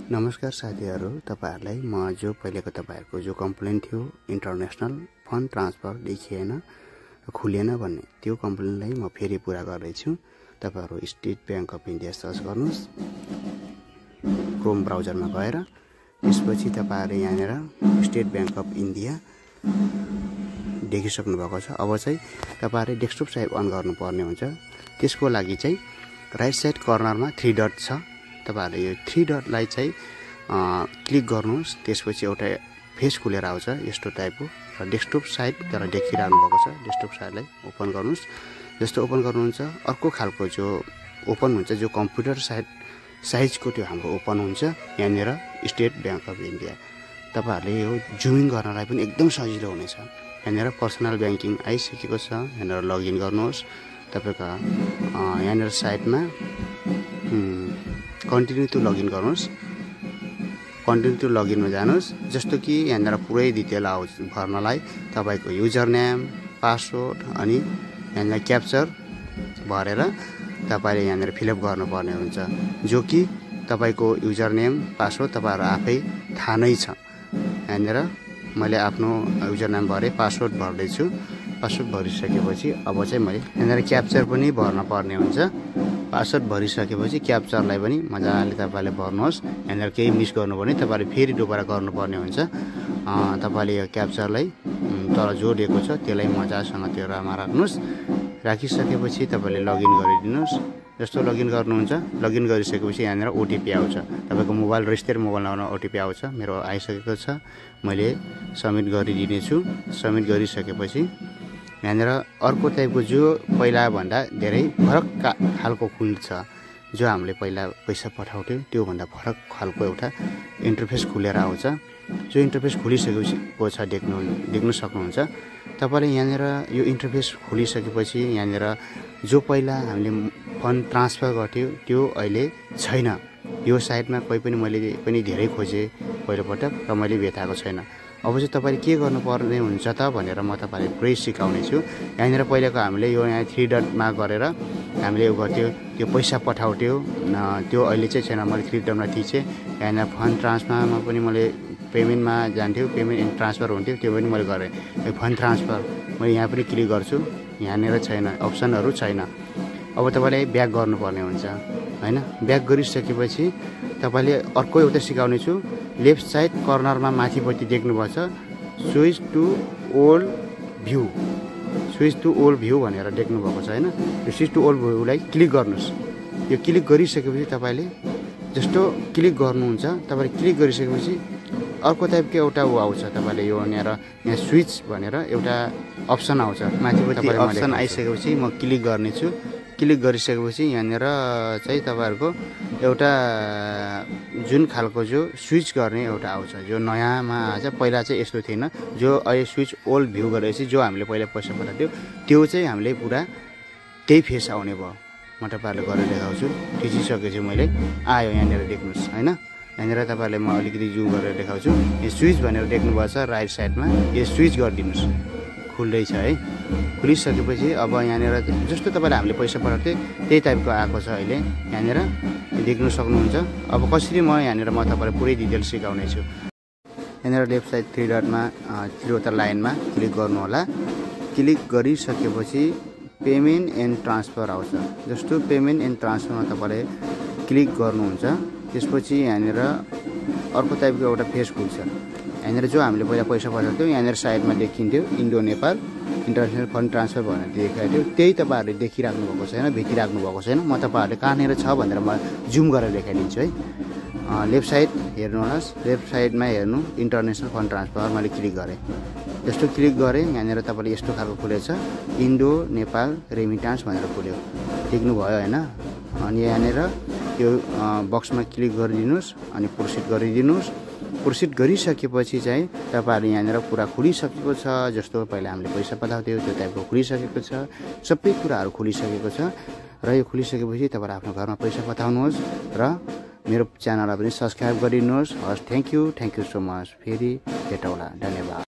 नमस्कार साथीहरु, तपाईहरुलाई म जो पहिलेको तपाईहरुको जो कम्प्लेन थियो इन्टरनेशनल फन्ड ट्रान्सफर देखिएन खुलेन भन्ने त्यो कम्प्लेनलाई म फेरि पूरा गर्दै छु। तपाईहरु state bank of India search गर्नुस् क्रोम ब्राउजरमा गएर, त्यसपछि तपाईहरु यहाँनेर स्टेट बैंक अफ इन्डिया देखिसक्नु भएको छ। अब चाहिँ तपाईहरुले डेस्कटप साइड अन गर्नुपर्ने हुन्छ। त्यसको लागि चाहिँ राइट साइड कर्नरमा 3 डट छ। तपाईहरुले यो 3 डटलाई चाहिँ क्लिक गर्नुस्। त्यसपछि एउटा फेस खुलेर आउँछ यस्तो टाइपको र डेस्कटप साइड तर देखिरहनु भएको छ। डेस्कटप साइडलाई ओपन गर्नुस्। जस्तो ओपन गर्नुहुन्छ अर्को खालको जो ओपन हुन्छ, जो कम्प्युटर साइजको त्यो हाम्रो ओपन हुन्छ यहाँनेर स्टेट बैंक अफ इन्डिया। तपाईहरुले यो जुमिङ गर्नलाई पनि एकदम सजिलो हुनेछ। यहाँनेर पर्सनल बैंकिङ आइसकेको छ। यहाँनेर लगइन गर्नुहोस्। तपाईको यहाँनेर साइडमा कन्टिन्यू टु लगइन गर्नुहोस्। कन्टिन्यू टु लगइनमा जानुहोस्। जस्तो कि यहाँनेर पुरै डिटेल आउँछ भर्नलाई। तपाईको युजर नेम, पासवर्ड अनि यहाँनेर क्याप्चर भरेर तपाईले यहाँनेर फिलअप गर्नुपर्ने हुन्छ। जो कि तपाईको युजर नेम, पासवर्ड तपाईहरु आफै थाहा नै छ। यहाँनेर मैले आफ्नो युजर नेम भरे, पासवर्ड भर्दै छु। पासवर्ड भरिसकेपछि अब चाहिँ मैले यहाँनेर क्याप्चर पनि भर्न पर्ने हुन्छ। पासवर्ड भरिसकेपछि क्याप्चरलाई पनि मजाले तपाईले भर्नुहोस्। यहाँनेर केही मिस गर्नु भने तपाईले फेरि दोबारा गर्नुपर्ने हुन्छ। तपाईले यो क्याप्चरलाई तल जोडिएको छ त्यसलाई मजासँग त्यो रामा राख्नुस्। राखिसकेपछि तपाईले लगइन गरिदिनुस्। जस्तो लगइन गर्नुहुन्छ, लगइन गरिसकेपछि यहाँनेर ओटीपी आउँछ। तपाईको मोबाइल रजिस्टर मोबाइल नम्बरमा ओटीपी आउँछ। मेरो आइसकेको छ। मैले सबमिट गरिदिने छु। सबमिट गरिसकेपछि यहाँनेर अर्को टाइपको जो पहिला भन्दा धेरै फरक खालको खुल्छ। जो हामीले पहिला पैसा पठाउँथ्यौ त्यो भन्दा फरक खालको एउटा इन्टरफेस खुलेर आउँछ। जो इन्टरफेस खुलिसकेपछि छ देख्न सक्नुहुन्छ। तपाईले यहाँनेर यो इन्टरफेस खुलिसकेपछि यहाँनेर जो पहिला हामीले फन्ड ट्रान्सफर गर्थ्यौ त्यो अहिले छैन। यो साइटमा कोही पनि मैले पनि धेरै खोजे पहिलोपटक र मैले भेटाएको छैन। अब चाहिँ तपाईले के गर्नुपर्ने हुन्छ त भनेर म तपाईलाई पुरै सिकाउने छु। यहाँनेर पहिलाको हामीले यो यहाँ 3 डटमा गरेर हामीले यो गर्थ्यौ, त्यो पैसा पठाउँथ्यौ त्यो अहिले चाहिँ छैन। मैले 3 डटमा थिचे यहाँनेर फन्ड ट्रान्सफरमा पनि मैले पेमेन्टमा जान्थ्यो, पेमेन्ट एन्ड ट्रान्सफर हुन्थ्यो, त्यो पनि मैले गरेँ। फन्ड ट्रान्सफर मैले यहाँ पनि क्लिक गर्छु। यहाँनेर छैन, अप्सनहरु छैन। अब तपाईले ब्याक गर्नुपर्ने हुन्छ हैन। ब्याक गरिसकेपछि तपाईले अर्को एउटा सिकाउने छु। लेफ्ट साइड कर्नरमा माथिपट्टि देख्नुभएको छ switch to old view. Switch to old view भनेर देख्नु भएको छ हैन। यो स्विच टु ओल्ड भ्यूलाई क्लिक गर्नुस्। यो क्लिक गरिसकेपछि तपाईले जस्तो क्लिक गर्नुहुन्छ, तपाईले क्लिक गरिसकेपछि अर्को टाइपको एउटा आउँछ। तपाईले यो यहाँ स्विच भनेर एउटा अप्सन आउँछ। माथिपट्टि अप्सन आइसकेपछि म क्लिक गर्ने छु। क्लिक गरिसकेपछि यहाँनेर चाहिँ तपाईहरुको एउटा जुन खालको जो स्विच गर्ने एउटा आउँछ, जो नयाँमा आज पहिला चाहिँ यस्तो थिएन। जो अहिले स्विच ओल्ड भ्यू गरेपछि जो हामीले पहिला पैसा पठाउँथ्यौ त्यो चाहिँ हामीले पुरा त्यही फेस आउने भयो। म तपाईहरुले गरेर देखाउँछु। थिचिसकेपछि मैले आयो यहाँनेर देख्नुस् हैन। यहाँनेर तपाईहरुले म अलिकति जुम गरेर देखाउँछु। यो स्विच भनेर देख्नुभएको छ राइट साइडमा, यो स्विच गरिदिनुस्। खुल्दै छ है। खुलिसकेपछि अब यहाँनेर जस्तो तपाईले हामीले पैसा पठाउँथे त्यही टाइपको आएको छ अहिले यहाँनेर देख्न सक्नुहुन्छ। अब कसरी म तपाईलाई पुरै डिटेल सिकाउने छु। यहाँनेर लेफ्ट साइड 3 डटमा त्रिवटा लाइनमा क्लिक गर्नु होला। क्लिक गरिसकेपछि पेमेन्ट एन्ड ट्रान्सफर आउँछ। जस्तो पेमेन्ट एन्ड ट्रान्सफरमा तपाईले क्लिक गर्नुहुन्छ। त्यसपछि यहाँनेर अर्को टाइपको एउटा फेस खुल्छ। यहाँनेर जो हामीले पहिला पैसा पठाउँथ्यौ यहाँनेर साइडमा देखिन्थ्यो Indo Nepal international fund transfer भनेर देखाएको थियो। त्यही तपाईहरुले देखिराख्नु भएको छैन, भेटिराख्नु भएको छैन। म तपाईहरुले कहाँनेर छ भनेर म जुम गरेर देखाइदिन्छु है। लेफ्ट साइड हेर्नुहोस्। लेफ्ट साइडमा हेर्नु इन्टरनेसनल फन्ड ट्रान्सफर मैले क्लिक गरेँ। जस्तो क्लिक गरेँ यहाँनेर तपाईले यस्तो खालको खुलेछ इन्डो नेपाल रेमिटान्स भनेर खुल्यो। देख्नुभयो हैन। अनि यहाँनेर यो बक्समा क्लिक गरिदिनुस् अनि प्रोसिड गरिदिनुस्। प्रोसिड गरिसकेपछि चाहिँ तपाईहरु यहाँनेर पुरा खुलिसकेको छ। जस्तो पहिला हामीले पैसा पठाउँथ्यौ त्यो टाइपको खुलिसकेको छ। सबै कुराहरु खुलिसकेको छ र यो खुलिसकेपछि तपाईहरु आफ्नो घरमा पैसा पठाउनुहोस् र मेरो च्यानललाई पनि सब्स्क्राइब गरिदिनुहोस्। हस्, थ्यांक यू सो मच। फेरि भेटौँला। धन्यवाद।